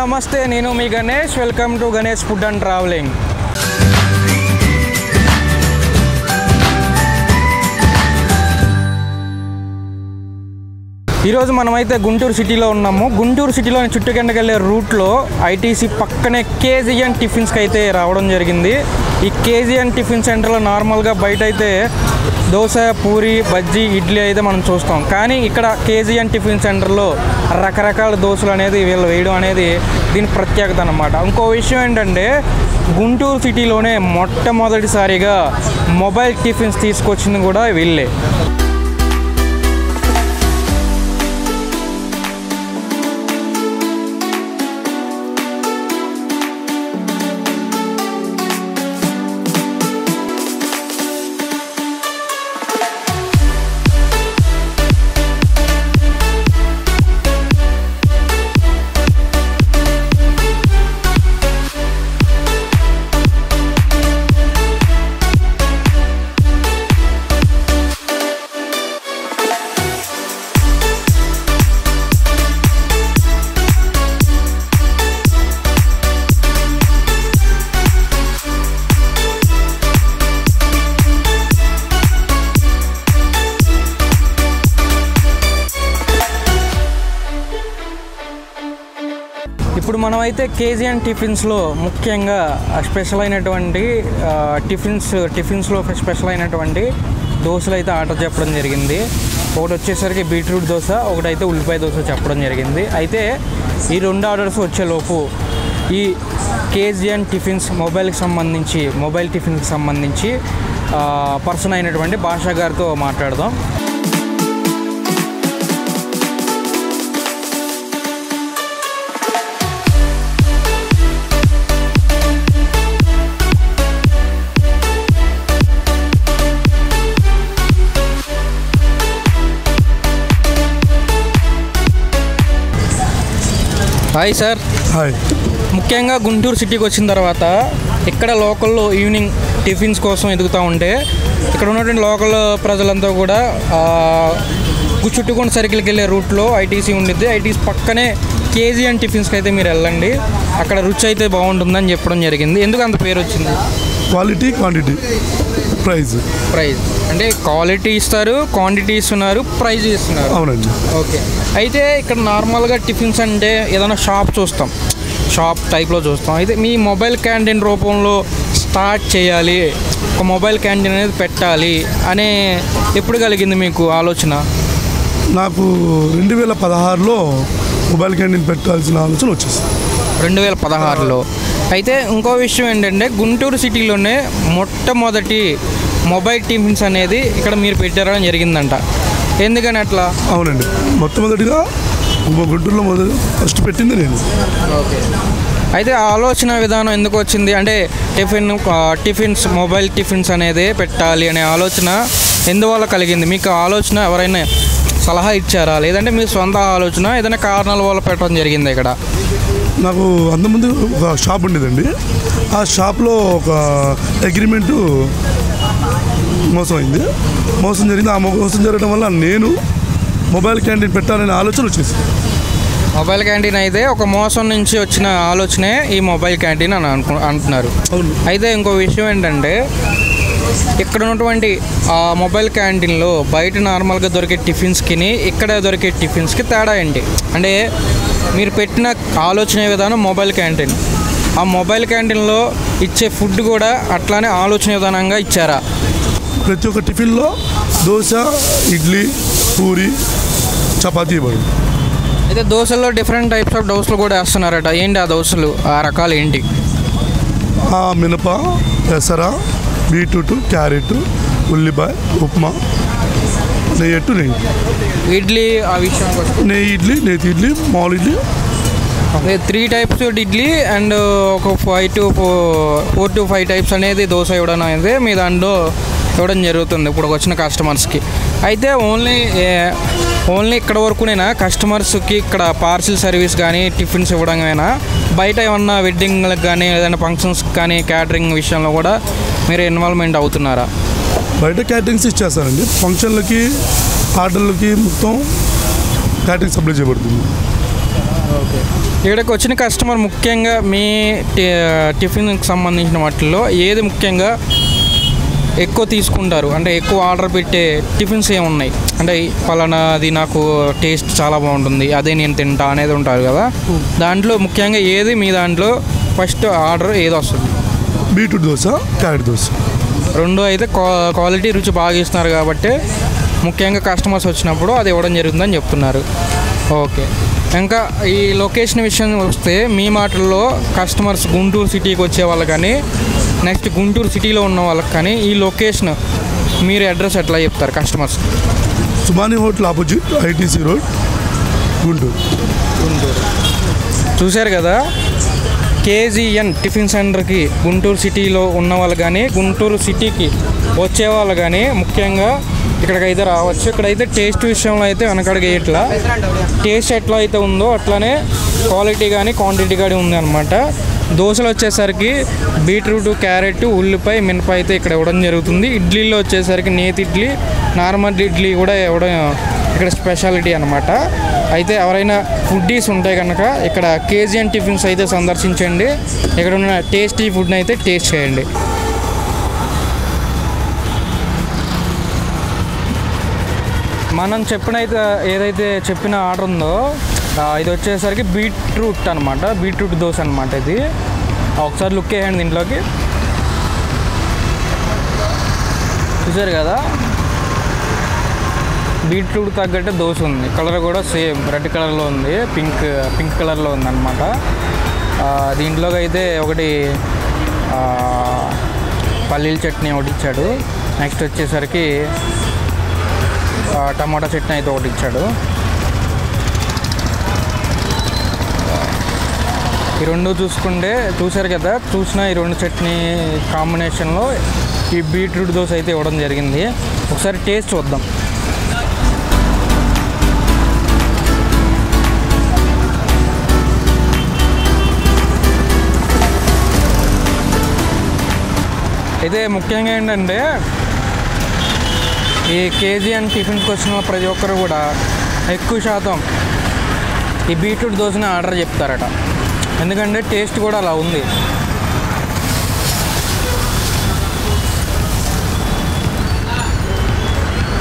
నమస్తే, నేను మీ Ganesh. Welcome to Ganesh food and travelling. ఈరోజు మనమైతే గుంటూరు సిటీలో ఉన్నాము. గుంటూరు సిటీలోని చుట్టుకుంటకి వెళ్ళే రూట్లో ఐటీసీ పక్కనే KGN టిఫిన్స్కి అయితే రావడం జరిగింది. ఈ KGN టిఫిన్ సెంటర్లో నార్మల్గా బయట అయితే దోశ, పూరి, బజ్జీ, ఇడ్లీ అయితే మనం చూస్తాం. కానీ ఇక్కడ KGN టిఫిన్ సెంటర్లో రకరకాల దోశలు అనేది వీళ్ళు వేయడం అనేది దీని ప్రత్యేకత అన్నమాట. ఇంకో విషయం ఏంటంటే గుంటూరు సిటీలోనే మొట్టమొదటిసారిగా మొబైల్ టిఫిన్స్ తీసుకొచ్చింది కూడా వీళ్ళే. ఇప్పుడు మనమైతే KGN టిఫిన్స్లో ముఖ్యంగా స్పెషల్ అయినటువంటి టిఫిన్స్లో స్పెషల్ అయినటువంటి దోశలు అయితే ఆర్డర్ చెప్పడం జరిగింది. ఒకటి వచ్చేసరికి బీట్రూట్ దోశ, ఒకటైతే ఉల్లిపాయ దోశ చెప్పడం జరిగింది. అయితే ఈ రెండు ఆర్డర్స్ వచ్చేలోపు ఈ KGN టిఫిన్స్ మొబైల్ టిఫిన్కి సంబంధించి పర్సన్ అయినటువంటి భాషా గారితో మాట్లాడదాం. Hi sir. హాయ్. ముఖ్యంగా గుంటూరు సిటీకి వచ్చిన తర్వాత ఇక్కడ లోకల్లో ఈవినింగ్ టిఫిన్స్ కోసం ఎదుగుతూ ఉంటే ఇక్కడ ఉన్నటువంటి లోకల్ ప్రజలంతా కూడా చుట్టుకుంట సర్కిల్కి వెళ్ళే రూట్లో ఐటీసీ ఉండిద్ది. ఐటీసీ పక్కనే KGN టిఫిన్స్కి అయితే మీరు వెళ్ళండి, అక్కడ రుచి అయితే బాగుంటుందని చెప్పడం జరిగింది. ఎందుకు అంత పేరు వచ్చింది? క్వాలిటీ, క్వాంటిటీ, ప్రైజ్ అంటే క్వాలిటీ ఇస్తారు, క్వాంటిటీ ఇస్తున్నారు, ప్రైజ్ ఇస్తున్నారు. అవునండి. ఓకే. అయితే ఇక్కడ నార్మల్గా టిఫిన్స్ అంటే ఏదైనా షాప్ టైప్లో చూస్తాం. అయితే మీ మొబైల్ క్యాంటీన్ రూపంలో స్టార్ట్ చేయాలి, ఒక మొబైల్ క్యాంటీన్ అనేది పెట్టాలి అనే ఎప్పుడు కలిగింది మీకు ఆలోచన? నాకు 2016లో మొబైల్ క్యాంటీన్ పెట్టాల్సిన ఆలోచన వచ్చేసింది. 2016లో. అయితే ఇంకో విషయం ఏంటంటే గుంటూరు సిటీలోనే మొట్టమొదటి మొబైల్ టిఫిన్స్ అనేది ఇక్కడ మీరు పెట్టడం జరిగిందంట. ఎందుకని అట్లా? అవునండి, మొట్టమొదటిగా గుంటూరులో ఫస్ట్ పెట్టింది నేను. ఓకే. అయితే ఆలోచన విధానం ఎందుకు వచ్చింది? అంటే మొబైల్ టిఫిన్స్ అనేది పెట్టాలి అనే ఆలోచన ఎందువల్ల కలిగింది మీకు? ఆలోచన ఎవరైనా సలహా ఇచ్చారా, లేదంటే మీ సొంత ఆలోచన, ఏదైనా కారణాల వల్ల పెట్టడం జరిగింది? ఇక్కడ నాకు అంతకుముందు ఒక షాప్ ఉండేదండి. ఆ షాప్లో ఒక అగ్రిమెంటు మోసం జరిగింది. ఆ మోసం జరగడం వల్ల నేను మొబైల్ క్యాంటీన్ పెట్టాలనే ఆలోచన వచ్చేసింది. మొబైల్ క్యాంటీన్ అయితే ఒక మోసం నుంచి వచ్చిన ఆలోచనే ఈ మొబైల్ క్యాంటీన్ అని అంటున్నారు. అయితే ఇంకో విషయం ఏంటంటే ఇక్కడ ఉన్నటువంటి మొబైల్ క్యాంటీన్లో బయట నార్మల్గా దొరికే టిఫిన్స్కి ఇక్కడ దొరికే టిఫిన్స్కి తేడా ఏంటి? అంటే మీరు పెట్టిన ఆలోచన విధానం మొబైల్ క్యాంటీన్, ఆ మొబైల్ క్యాంటీన్లో ఇచ్చే ఫుడ్ కూడా అట్లానే ఆలోచన విధానంగా ఇచ్చారా? ప్రతి ఒక్క టిఫిన్లో దోశ, ఇడ్లీ, పూరి, చపాతీ ఇవ్వడం. అయితే దోశల్లో డిఫరెంట్ టైప్స్ ఆఫ్ దోశలు కూడా వేస్తున్నారట. ఏంటి ఆ దోశలు, ఆ రకాలు ఏంటి? మినప, పెసర, బీట్రూట్, క్యారెట్, ఉల్లిపాయ, ఉప్మా, నెయ్యి. ఇడ్లీ ఆ విషయానికి వస్తే నెయ్యి ఇడ్లీ, మామూలు ఇడ్లీ. 3 టైప్స్ ఇడ్లీ అండ్ ఒక 4 to 5 టైప్స్ అనేది దోశ ఇవ్వడం అనేది మీ దాంట్లో ఇవ్వడం జరుగుతుంది ఇప్పుడు వచ్చిన కస్టమర్స్కి. అయితే ఓన్లీ ఇక్కడ వరకునేనా కస్టమర్స్కి ఇక్కడ పార్సిల్ సర్వీస్ కానీ టిఫిన్స్ ఇవ్వడమైనా, బయట ఏమన్నా వెడ్డింగ్లకు కానీ ఏదైనా ఫంక్షన్స్కి కానీ క్యాటరింగ్ విషయంలో కూడా మీరు ఇన్వాల్వ్మెంట్ అవుతున్నారా? బయట క్యాటరింగ్స్ ఇచ్చేస్తారండి, ఫంక్షన్లకి ఆర్డర్లకి మొత్తం క్యాటరింగ్ సప్లై చేయబడుతుంది. ఓకే. ఇక్కడికి వచ్చిన కస్టమర్ ముఖ్యంగా మీ టిఫిన్కి సంబంధించిన వాటిల్లో ఏది ముఖ్యంగా ఎక్కువ తీసుకుంటారు? అంటే ఎక్కువ ఆర్డర్ పెట్టే టిఫిన్స్ ఏమున్నాయి? అంటే పలానాది నాకు టేస్ట్ చాలా బాగుంటుంది, అదే నేను తింటా అనేది ఉంటారు కదా, దాంట్లో ముఖ్యంగా ఏది మీ దాంట్లో ఫస్ట్ ఆర్డర్ ఏది వస్తుంది? Beetroot dosa, carrot dosa. రెండు అయితే క్వాలిటీ రుచి బాగా ఇస్తున్నారు కాబట్టి ముఖ్యంగా కస్టమర్స్ వచ్చినప్పుడు అది ఇవ్వడం జరుగుతుందని చెప్తున్నారు. ఓకే. ఇంకా ఈ లొకేషన్ విషయం వస్తే మీ మాటల్లో కస్టమర్స్ గుంటూరు సిటీకి వచ్చే వాళ్ళకి కానీ నెక్స్ట్ గుంటూరు సిటీలో ఉన్న వాళ్ళకి కానీ ఈ లొకేషన్ మీరు అడ్రస్ ఎట్లా చెప్తారు customers? Subhani hotel opposite ITC road, Guntur. చూశారు కదా, కేజీఎన్ టిఫిన్ సెంటర్కి గుంటూరు సిటీలో ఉన్న వాళ్ళు కానీ గుంటూరు సిటీకి వచ్చే వాళ్ళు కానీ ముఖ్యంగా ఇక్కడికైతే రావచ్చు. ఇక్కడైతే టేస్ట్ విషయంలో అయితే వెనకడికి ఇట్లా టేస్ట్ ఎట్లా అయితే ఉందో అట్లానే క్వాలిటీ కానీ క్వాంటిటీ కానీ ఉంది అనమాట. దోశలు వచ్చేసరికి బీట్రూట్, క్యారెట్, ఉల్లిపాయ, మినప అయితే ఇక్కడ ఇవ్వడం జరుగుతుంది. ఇడ్లీలో వచ్చేసరికి నేతి ఇడ్లీ, నార్మల్ ఇడ్లీ కూడా ఇవ్వడం ఇక్కడ స్పెషాలిటీ అనమాట. అయితే ఎవరైనా ఫుడ్డీస్ ఉంటే కనుక ఇక్కడ కేజీఎన్ టిఫిన్స్ అయితే సందర్శించండి. ఇక్కడ ఉన్న టేస్టీ ఫుడ్ని అయితే టేస్ట్ చేయండి. మనం ఏదైతే చెప్పిన ఆర్డర్ ఉందో ఇది వచ్చేసరికి బీట్రూట్ అనమాట, బీట్రూట్ దోశ అనమాట. ఇది ఒకసారి లుక్ వేయండి దీంట్లోకి. చూసారు కదా, బీట్రూట్ తగ్గట్టే దోశ ఉంది. కలర్ కూడా సేమ్ రెడ్ కలర్లో ఉంది, పింక్ కలర్లో ఉందన్నమాట. దీంట్లోకి అయితే ఒకటి పల్లీల చట్నీ ఒకటి ఇచ్చాడు. నెక్స్ట్ వచ్చేసరికి టమాటా చట్నీ అయితే ఒకటి ఇచ్చాడు. ఈ రెండు చూసారు కదా, ఈ రెండు చట్నీ కాంబినేషన్లో ఈ బీట్రూట్ దోశ అయితే ఇవ్వడం జరిగింది. ఒకసారి టేస్ట్ చూద్దాం. అయితే ముఖ్యంగా ఏంటంటే ఈ కేజీఎన్ టిఫిన్స్కి వచ్చిన ప్రతి ఒక్కరు కూడా ఎక్కువ శాతం ఈ బీట్రూట్ దోశని ఆర్డర్ చెప్తారట. ఎందుకంటే టేస్ట్ కూడా అలా ఉంది.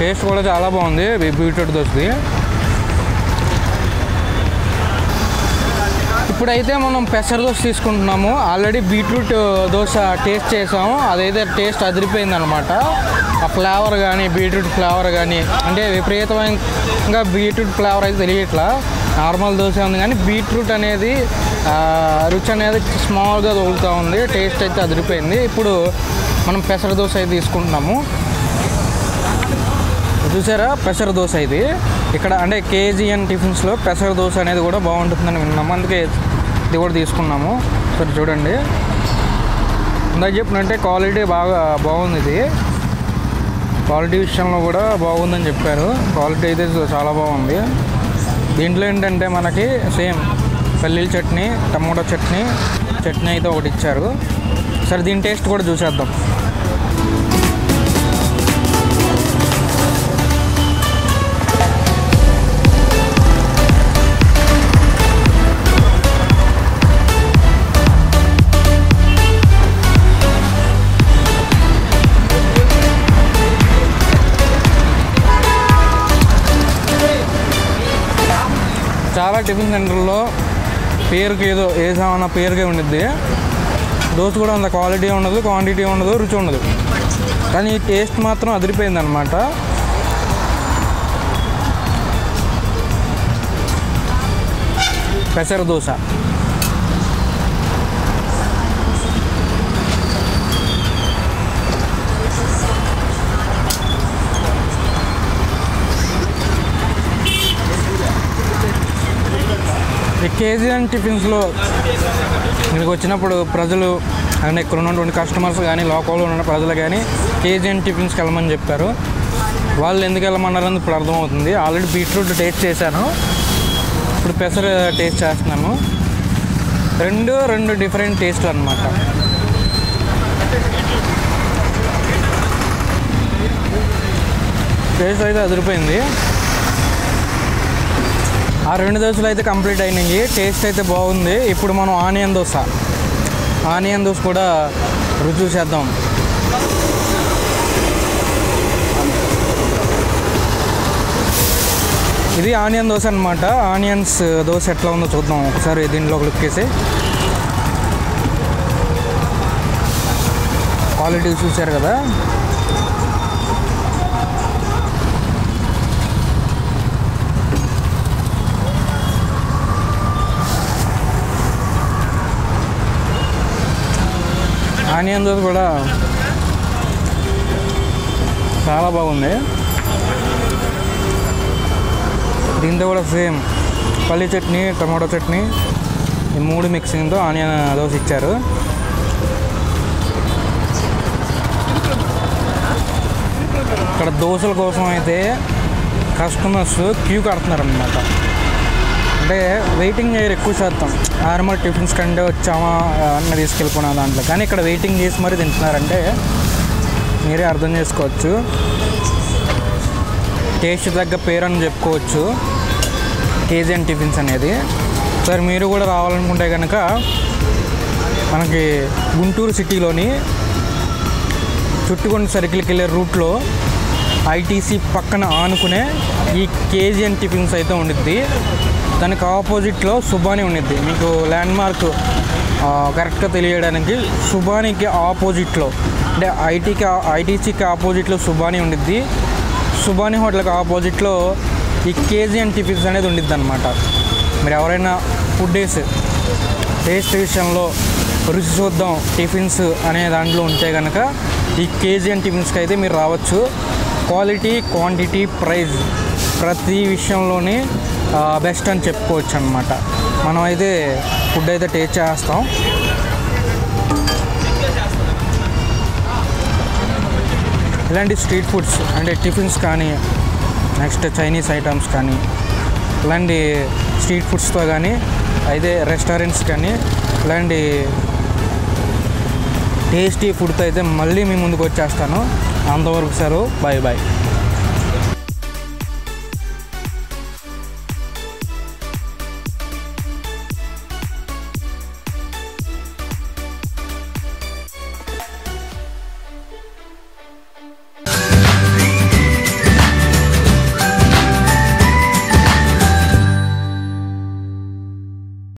టేస్ట్ కూడా చాలా బాగుంది బీట్రూట్ దోశది. ఇప్పుడైతే మనం పెసర దోశ తీసుకుంటున్నాము. ఆల్రెడీ బీట్రూట్ దోశ టేస్ట్ చేసాము, అదైతే టేస్ట్ అదిరిపోయింది అనమాట. ఆ ఫ్లేవర్ కానీ బీట్రూట్ ఫ్లేవర్ కానీ అంటే విపరీతమైనగా బీట్రూట్ ఫ్లేవర్ అయితే తెలియట్లా. నార్మల్ దోశ ఉంది కానీ బీట్రూట్ అనేది రుచి అనేది స్మాల్గా తగులుతూ ఉంది. టేస్ట్ అయితే అదిరిపోయింది. ఇప్పుడు మనం పెసర దోశ అయితే తీసుకుంటున్నాము. చూసారా, పెసర దోశ ఇది ఇక్కడ అంటే కేజీఎన్ టిఫిన్స్లో పెసర దోశ అనేది కూడా బాగుంటుందని విన్నాము, అందుకే ఇది కూడా తీసుకున్నాము. సరే చూడండి, ఇందాక చెప్పినట్టే క్వాలిటీ బాగుంది. ఇది క్వాలిటీ విషయంలో కూడా బాగుందని చెప్పారు. క్వాలిటీ అయితే చాలా బాగుంది. దీంట్లో ఏంటంటే మనకి సేమ్ పల్లీల చట్నీ, టమాటో చట్నీ అయితే ఒకటి ఇచ్చారు. సరే దీని టేస్ట్ కూడా చూసేద్దాం. చాలా టిఫిన్ సెంటర్లో పేరుకి ఏదైనా పేరుకే ఉండిద్ది. దోశ కూడా అంత క్వాలిటీ ఉండదు, క్వాంటిటీ ఉండదు, రుచి ఉండదు. కానీ ఈ టేస్ట్ మాత్రం అదిరిపోయింది అనమాట. పెసర దోశ కేజీఎన్ టిఫిన్స్లో ఇక్కడికి వచ్చినప్పుడు ప్రజలు అంటే ఇక్కడ ఉన్నటువంటి కస్టమర్స్ కానీ లోకల్లో ఉన్న ప్రజలు కానీ కేజీఎన్ టిఫిన్స్కి వెళ్ళమని చెప్పారు. వాళ్ళు ఎందుకు వెళ్ళమన్నారని ఇప్పుడు అర్థమవుతుంది. ఆల్రెడీ బీట్రూట్ టేస్ట్ చేశాను, ఇప్పుడు పెసర టేస్ట్ చేస్తున్నాను. రెండు డిఫరెంట్ టేస్ట్లు అన్నమాట. టేస్ట్ అయితే అదిరిపోయింది. ఆ 2 దోశలు అయితే కంప్లీట్ అయినాయి. టేస్ట్ అయితే బాగుంది. ఇప్పుడు మనం ఆనియన్ దోశ కూడా రుచి చూసేద్దాం. ఇది ఆనియన్ దోశ అనమాట. ఆనియన్స్ దోశ ఎట్లా ఉందో చూద్దాం ఒకసారి దీంట్లో క్లిక్ చేసి. క్వాలిటీ చూసారు కదా. ఆనియన్ దోశ కూడా చాలా బాగుంది. దీంతో కూడా సేమ్ పల్లి చట్నీ, టమాటో చట్నీ ఈ 3 మిక్సింగ్తో ఆనియన్ దోశ ఇచ్చారు. ఇక్కడ దోశల కోసం అయితే కస్టమర్స్ క్యూ కడుతున్నారనమాట. అంటే వెయిటింగ్ చేయరు ఎక్కువ శాతం. నార్మల్ టిఫిన్స్ కంటే వచ్చామా అన్న తీసుకెళ్ళిపోయినా దాంట్లో, కానీ ఇక్కడ వెయిటింగ్ చేసి మరీ తింటున్నారంటే మీరే అర్థం చేసుకోవచ్చు. టేస్ట్ తగ్గ పేరు అని చెప్పుకోవచ్చు KGN టిఫిన్స్ అనేది. సార్ మీరు కూడా రావాలనుకుంటే కనుక మనకి గుంటూరు సిటీలోని చుట్టుగుంట సర్కిల్కి వెళ్ళే రూట్లో ITC పక్కన ఆనుకునే ఈ KGN టిఫిన్స్ అయితే ఉండిద్ది. దానికి ఆపోజిట్లో సుబాని ఉండిద్ది. మీకు ల్యాండ్ మార్క్ కరెక్ట్గా తెలియడానికి సుబానికి ఆపోజిట్లో, అంటే ITCకి ఆపోజిట్లో సుబాని ఉండిద్ది. సుబాని హోటల్కి ఆపోజిట్లో ఈ KGN టిఫిన్స్ అనేది ఉండిద్ది అనమాట. మీరు ఎవరైనా టేస్ట్ విషయంలో రుచి చూద్దాం టిఫిన్స్ అనే దాంట్లో ఉంటే కనుక ఈ KGN టిఫిన్స్కి అయితే మీరు రావచ్చు. క్వాలిటీ, క్వాంటిటీ, ప్రైస్ ప్రతి విషయంలోనే బెస్ట్ అని చెప్పుకోవచ్చు అనమాట. మనం అయితే ఫుడ్ అయితే టేస్ట్ చేస్తాం. ఇలాంటి స్ట్రీట్ ఫుడ్స్ అంటే టిఫిన్స్ కానీ, నెక్స్ట్ చైనీస్ ఐటమ్స్ కానీ, ఇలాంటి స్ట్రీట్ ఫుడ్స్తో కానీ అయితే రెస్టారెంట్స్ కానీ ఇలాంటి టేస్టీ ఫుడ్తో అయితే మళ్ళీ మీ ముందుకు వచ్చేస్తాను. అంతవరకు సార్ బాయ్.